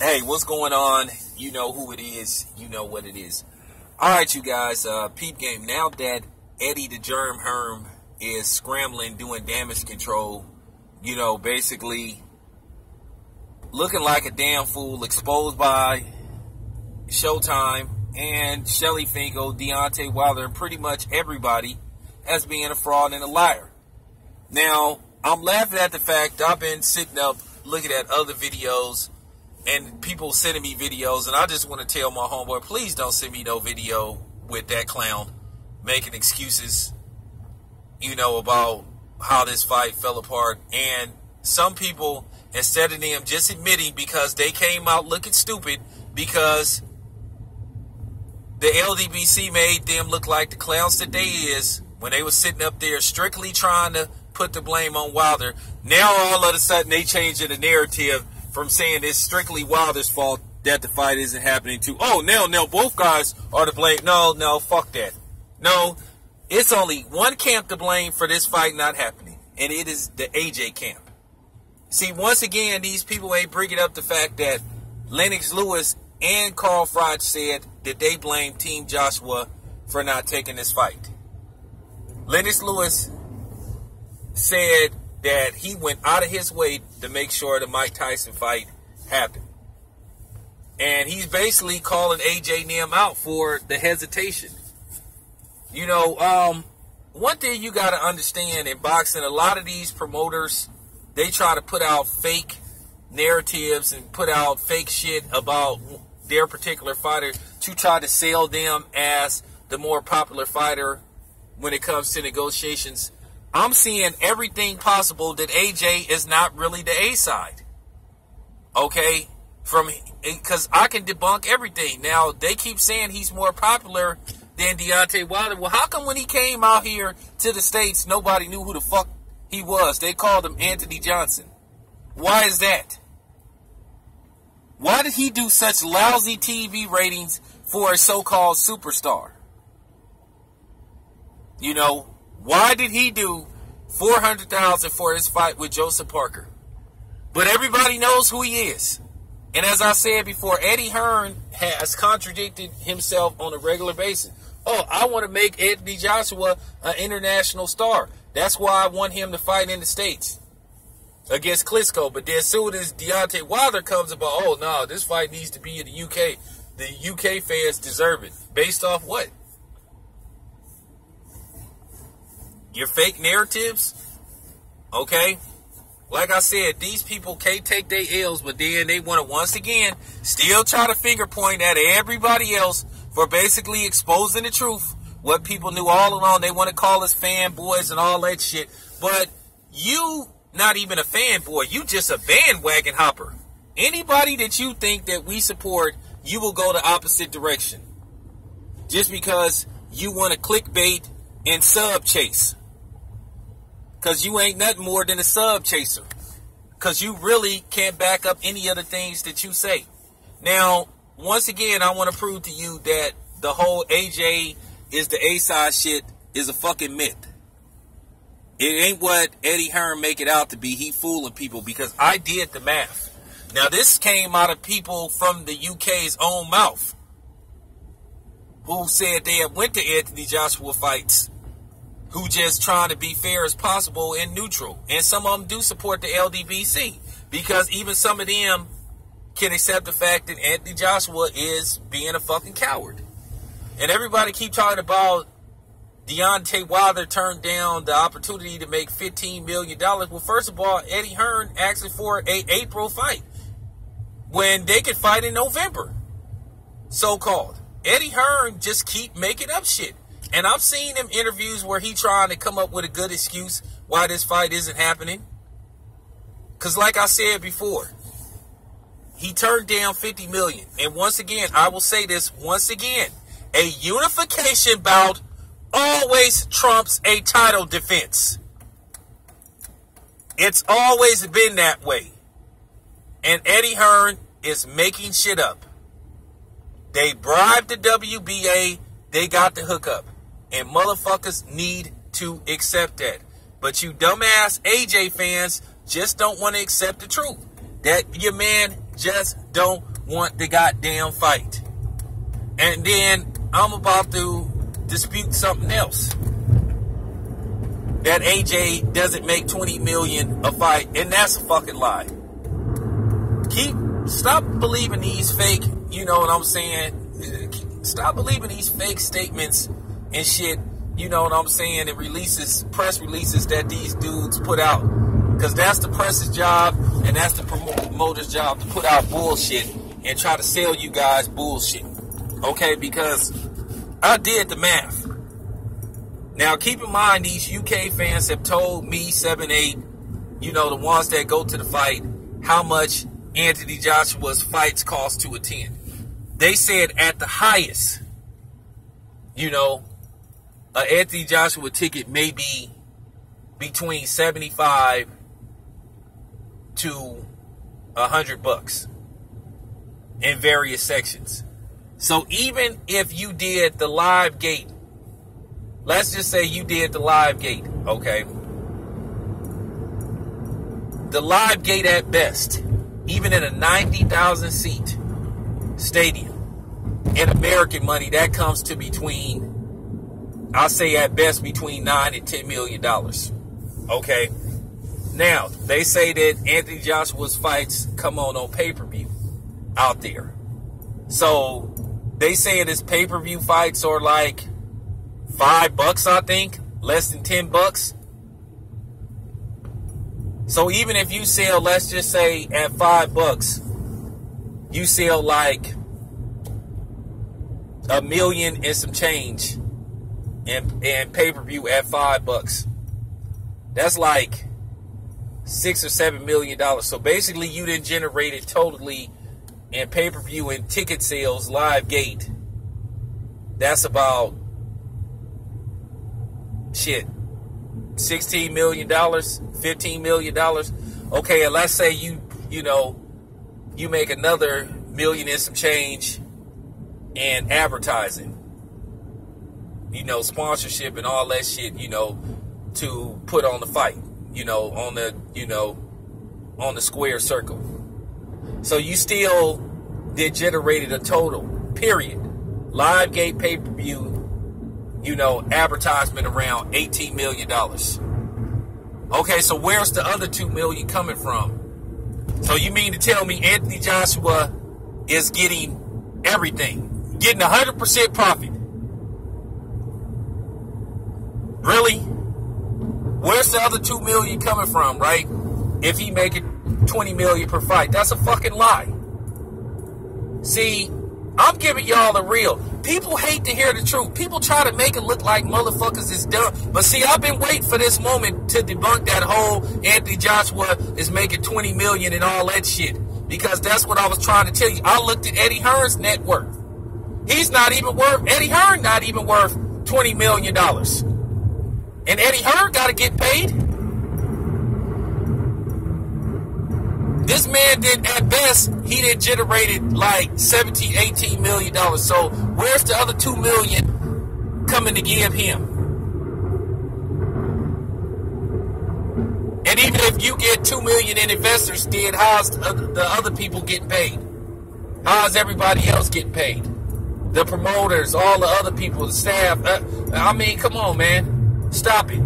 Hey, what's going on? You know who it is. You know what it is. All right, you guys. Peep game. Now that Eddie the Germ Herm is scrambling, doing damage control, basically looking like a damn fool, exposed by Showtime and Shelly Finkel, Deontay Wilder, and pretty much everybody as being a fraud and a liar. Now, I'm laughing at the fact I've been sitting up looking at other videos and people sending me videos, and I just want to tell my homeboy, please don't send me no video with that clown making excuses, about how this fight fell apart. And some people, instead of them just admitting because they came out looking stupid because the LDBC made them look like the clowns that they is when they were sitting up there strictly trying to put the blame on Wilder. Now all of a sudden they changed the narrative from saying it's strictly Wilder's fault that the fight isn't happening to, oh, now both guys are to blame. No, fuck that. No, it's only one camp to blame for this fight not happening, and it is the AJ camp. See, once again, these people ain't bringing up the fact that Lennox Lewis and Carl Froch said that they blamed Team Joshua for not taking this fight. Lennox Lewis said that he went out of his way to make sure the Mike Tyson fight happened. And he's basically calling AJ and them out for the hesitation. One thing you got to understand in boxing, a lot of these promoters, they try to put out fake narratives and put out fake shit about their particular fighter to try to sell them as the more popular fighter when it comes to negotiations. I'm seeing everything possible that AJ is not really the A side. Okay? Because I can debunk everything. Now, they keep saying he's more popular than Deontay Wilder. Well, how come when he came out here to the States, nobody knew who the fuck he was? They called him Anthony Johnson. Why is that? Why did he do such lousy TV ratings for a so-called superstar? Why did he do $400,000 for his fight with Joseph Parker? But everybody knows who he is. And as I said before, Eddie Hearn has contradicted himself on a regular basis. Oh, I want to make Anthony Joshua an international star. That's why I want him to fight in the States against Klitschko. But then as soon as Deontay Wilder comes about, oh, no, this fight needs to be in the UK. The UK fans deserve it. Based off what? Your fake narratives, okay? Like I said, these people can't take their L's, but then they want to once again still try to finger point at everybody else for basically exposing the truth, what people knew all along. They want to call us fanboys and all that shit, but you not even a fanboy, you just a bandwagon hopper. Anybody that you think that we support, you will go the opposite direction just because you want to clickbait and sub chase. Because you ain't nothing more than a sub chaser. Because you really can't back up any of the things that you say. Now, once again, I want to prove to you that the whole AJ is the A-side shit is a fucking myth. It ain't what Eddie Hearn make it out to be. He fooling people because I did the math. Now, this came out of people from the UK's own mouth who said they had went to Anthony Joshua fights, who just trying to be fair as possible and neutral. And some of them do support the LDBC because even some of them can accept the fact that Anthony Joshua is being a fucking coward. And everybody keep talking about Deontay Wilder turned down the opportunity to make $15 million. Well, first of all, Eddie Hearn asked for an April fight when they could fight in November, so-called. Eddie Hearn just keep making up shit. And I've seen him interviews where he trying to come up with a good excuse why this fight isn't happening. Because like I said before, he turned down $50 million. And once again, I will say this once again, a unification bout always trumps a title defense. It's always been that way. And Eddie Hearn is making shit up. They bribed the WBA. They got the hookup. And motherfuckers need to accept that. But you dumbass AJ fans just don't want to accept the truth. That your man just don't want the goddamn fight. And then I'm about to dispute something else. That AJ doesn't make $20 million a fight, and that's a fucking lie. Stop believing these fake, you know what I'm saying? Stop believing these fake statements and shit, you know what I'm saying? And press releases that these dudes put out. Because that's the press's job, and that's the promoter's job, to put out bullshit and try to sell you guys bullshit. Okay, because I did the math. Now, keep in mind, these UK fans have told me, 7-8, you know, the ones that go to the fight, how much Anthony Joshua's fights cost to attend. They said at the highest, you know, an Anthony Joshua ticket may be between $75 to $100 in various sections. So even if you did the live gate, let's just say you did the live gate, okay? The live gate at best, even in a 90,000 seat stadium, in American money, that comes to between, I'll say at best, between $9 and $10 million. Okay? Now, they say that Anthony Joshua's fights come on pay-per-view out there. So, they say his pay-per-view fights are like $5, I think, less than $10. So even if you sell, let's just say at $5, you sell like $1 million and some change and pay-per-view at $5. That's like $6 or $7 million. So basically you didn't generate it totally in pay-per-view and ticket sales, live gate. That's about shit, $16 million, $15 million. Okay, and let's say you make another million and some change in advertising, you know, sponsorship and all that shit, you know, to put on the fight, you know, on the square circle. So you still did generated a total, period, live gate, pay-per-view, you know, advertisement around $18 million. Okay, so where's the other $2 million coming from? So you mean to tell me Anthony Joshua is getting everything, getting 100% profit? Really? Where's the other $2 million coming from, right? If he make it $20 million per fight, that's a fucking lie. See, I'm giving y'all the real. People hate to hear the truth. People try to make it look like motherfuckers is dumb. But see, I've been waiting for this moment to debunk that whole Anthony Joshua is making $20 million and all that shit. Because that's what I was trying to tell you. I looked at Eddie Hearn's net worth. Eddie Hearn not even worth $20 million. And Eddie Hearn got to get paid. This man did, at best, he did generated like $17, $18 million. So where's the other $2 million coming to give him? And even if you get $2 million in investors, then how's the other people getting paid? How's everybody else getting paid? The promoters, all the other people, the staff. I mean, come on, man. Stop it.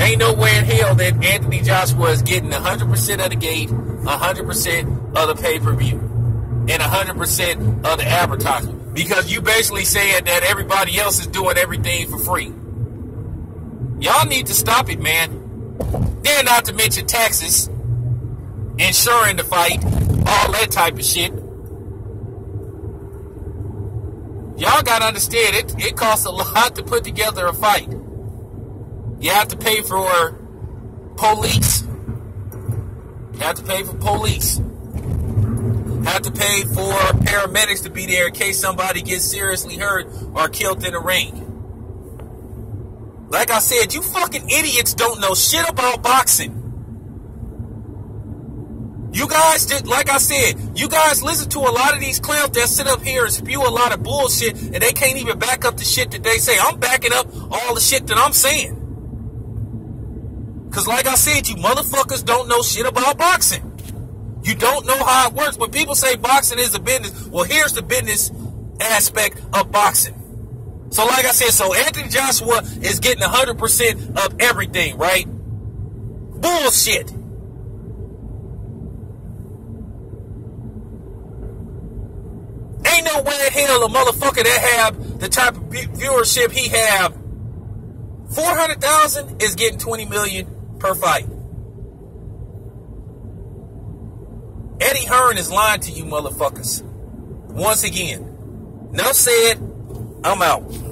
Ain't no way in hell that Anthony Joshua is getting 100% of the gate, 100% of the pay-per-view, and 100% of the advertisement. Because you basically saying that everybody else is doing everything for free. Y'all need to stop it, man. Then not to mention taxes, insuring the fight, all that type of shit. Y'all gotta understand, it costs a lot to put together a fight. You have to pay for police. You have to pay for police. Have to pay for paramedics to be there in case somebody gets seriously hurt or killed in the ring. Like I said, you fucking idiots don't know shit about boxing. You guys did, like I said, you guys listen to a lot of these clowns that sit up here and spew a lot of bullshit and they can't even back up the shit that they say. I'm backing up all the shit that I'm saying. Because like I said, you motherfuckers don't know shit about boxing. You don't know how it works. When people say boxing is a business, well, here's the business aspect of boxing. So like I said, so Anthony Joshua is getting 100% of everything, right? Bullshit. Ain't no way in hell a motherfucker that have the type of viewership he have, 400,000 is getting 20 million per fight. Eddie Hearn is lying to you motherfuckers. Once again. Enough said. I'm out.